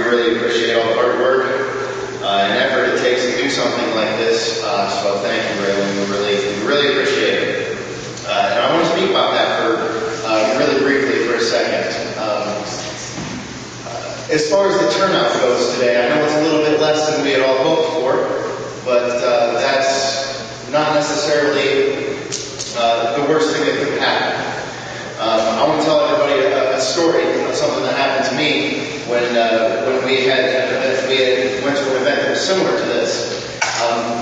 really appreciate all the hard work and effort it takes to do something like this. So thank you, Raylan. We really appreciate it. And I want to speak about that for really briefly for a second. As far as the turnout goes today, I know it's a little bit less than we had all hoped for, but that's not necessarily the worst thing that could happen. I want to tell everybody a story of something that happened to me when we went to an event that was similar to this.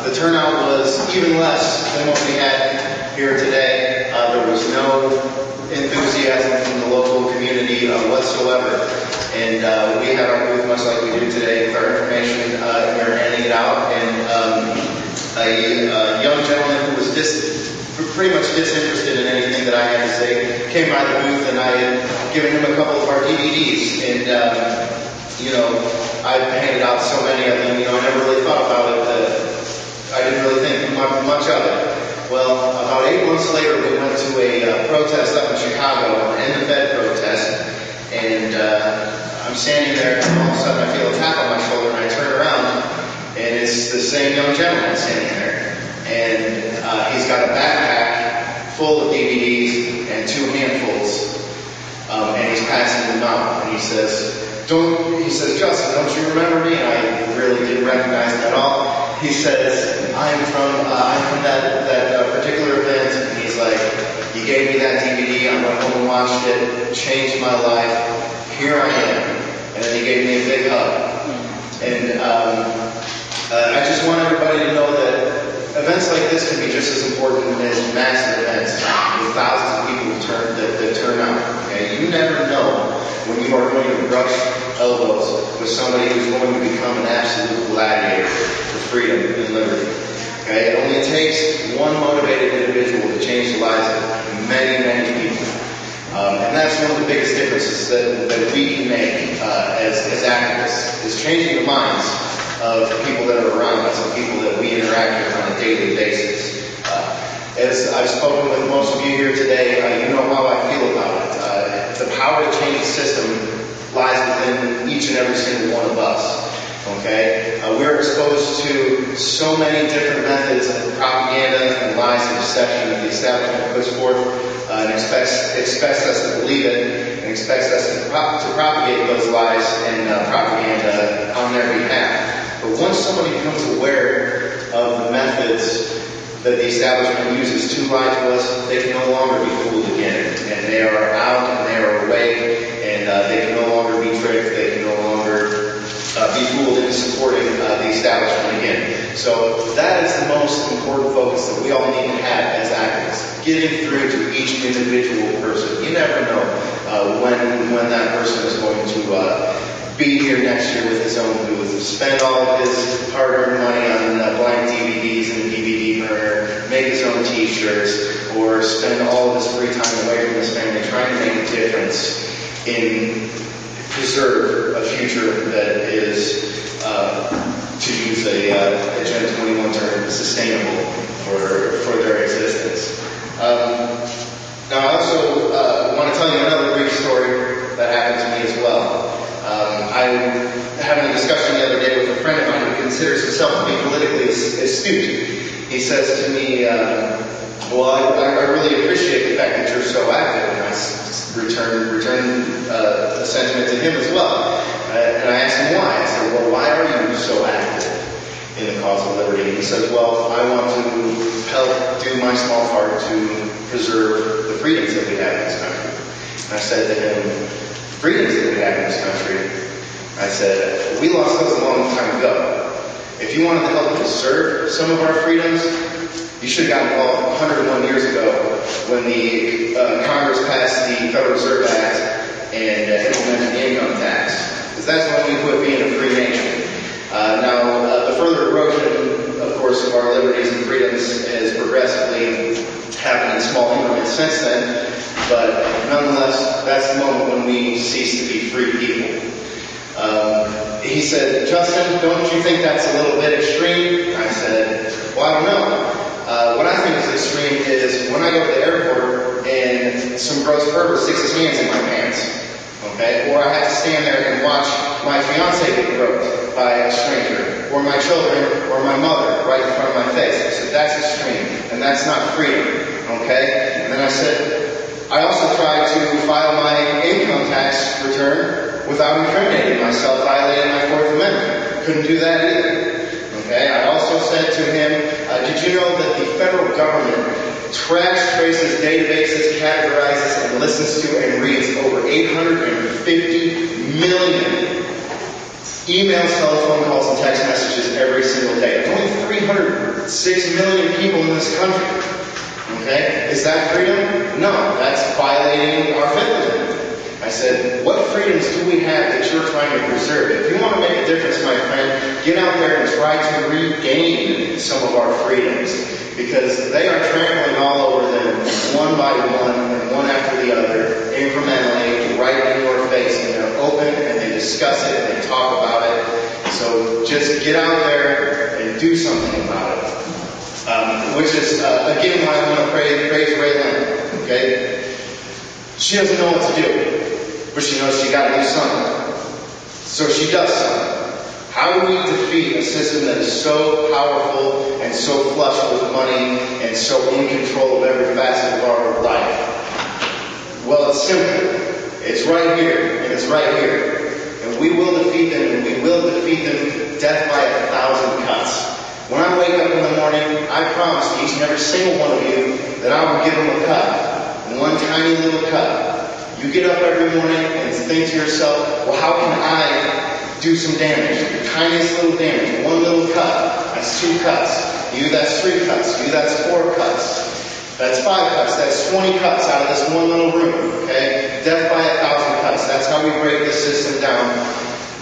The turnout was even less than what we had here today. There was no enthusiasm from the local community whatsoever. And we had our booth much like we do today with our information, and we were handing it out. And a young gentleman who was pretty much disinterested in anything that I had to say came by the booth, and I had given him a couple of our DVDs. And, I handed out so many of them, I never really thought about it. I didn't really think much of it. Well, about 8 months later, we went to a protest up in Chicago, an End the Fed protest, and I'm standing there, and all of a sudden I feel a tap on my shoulder, and I turn around, and it's the same young gentleman standing there. And he's got a backpack full of DVDs and 2 handfuls, and he's passing them out. And he says, Justin, don't you remember me? And I really didn't recognize him at all. He says, I'm from that particular event. And he's like, you gave me that DVD. I went home and watched it. Changed my life. Here I am. And then he gave me a big hug. And I just want everybody to know that events like this can be just as important as massive events with thousands of people that turn out. Okay? You never know when you are going to brush elbows with somebody who's going to become an absolute gladiator for freedom and liberty. Okay? It only takes one motivated individual to change the lives of many, many people. And that's one of the biggest differences that we can make as activists, is changing the minds of the people that are around us and people that we interact with on a daily basis. As I've spoken with most of you here today, you know how I feel about it. The power to change the system lies within each and every single one of us. Okay? We're exposed to so many different methods of propaganda and lies and deception that the establishment puts forth and expects us to believe it, and expects us to propagate those lies and propaganda on their behalf. But once somebody becomes aware of the methods that the establishment uses to lie to us, they can no longer be fooled again. And they are out and they are awake, and they can no longer be tricked. They can no longer be fooled into supporting the establishment again. So that is the most important focus that we all need to have as activists, getting through to each individual person. You never know when that person is going to be here next year with his own booth, spend all of his hard-earned money on blank DVDs and a DVD burner, make his own T-shirts, or spend all of his free time away from his family trying to make a difference in preserve a future that is, to use a Gen 21 term, sustainable for their existence. Now I also want to tell you another brief story that happened to me as well. I was having a discussion the other day with a friend of mine who considers himself to be politically astute. He says to me, well, I really appreciate the fact that you're so active. And I returned the sentiment to him as well. And I asked him why. I said, well, why are you so active in the cause of liberty? And he says, well, I want to help do my small part to preserve the freedoms that we have in this country. And I said to him, freedoms that we have in this country, I said, we lost those a long time ago. If you wanted to help preserve some of our freedoms, you should have gotten involved 101 years ago when the Congress passed the Federal Reserve Act and implemented the income tax. Because that's when we quit being a free nation. Now, the further erosion, of course, of our liberties and freedoms has progressively happened in small increments since then. But nonetheless, that's the moment when we cease to be free people. He said, Justin, don't you think that's a little bit extreme? I said, well, I don't know. What I think is extreme is when I go to the airport and some gross pervert sticks his hands in my pants, okay? Or I have to stand there and watch my fiance get groped by a stranger, or my children, or my mother right in front of my face. I said, that's extreme, and that's not freedom, okay? And then I said, I also tried to file my income tax return without incriminating myself, violating my Fourth Amendment. Couldn't do that either. Okay? I also said to him, did you know that the federal government tracks, traces, databases, categorizes, and listens to and reads over 850 million emails, telephone calls, and text messages every single day? There's only 306 million people in this country. Okay? Is that freedom? No, that's violating our Fifth Amendment. I said, what freedoms do we have that you're trying to preserve? If you want to make a difference, my friend, get out there and try to regain some of our freedoms, because they are trampling all over them one by one and one after the other, incrementally, right in your face, and they're open and they discuss it and they talk about it. So just get out there and do something about it. Which is, again, why I want to praise Raylan, okay? She doesn't know what to do, but she knows she got to do something. So she does something. How do we defeat a system that is so powerful and so flush with money and so in control of every facet of our life? Well, it's simple. It's right here, and it's right here. And we will defeat them, and we will defeat them death by 1,000 cuts. When I wake up in the morning, I promise each and every single one of you that I will give them a cut. One tiny little cut. You get up every morning and think to yourself, well, how can I do some damage? The tiniest little damage. One little cut. That's 2 cuts. You, that's 3 cuts. You, that's 4 cuts. That's 5 cuts. That's 20 cuts out of this one little room. Okay? Death by 1,000 cuts. That's how we break this system down.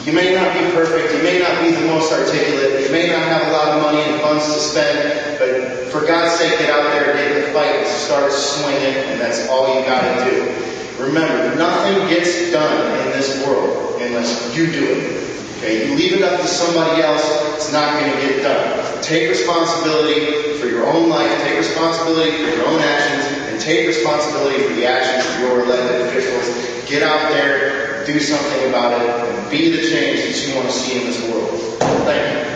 You may not be perfect. You may not be the most articulate. You may not have a lot of money and funds to spend. But for God's sake, get out there, get in the fight, and start swinging. And that's all you got to do. Remember, nothing gets done in this world unless you do it. Okay? You leave it up to somebody else, it's not going to get done. Take responsibility for your own life. Take responsibility for your own actions. And take responsibility for the actions of your elected officials. Get out there, do something about it, and be the change that you want to see in this world. Thank you.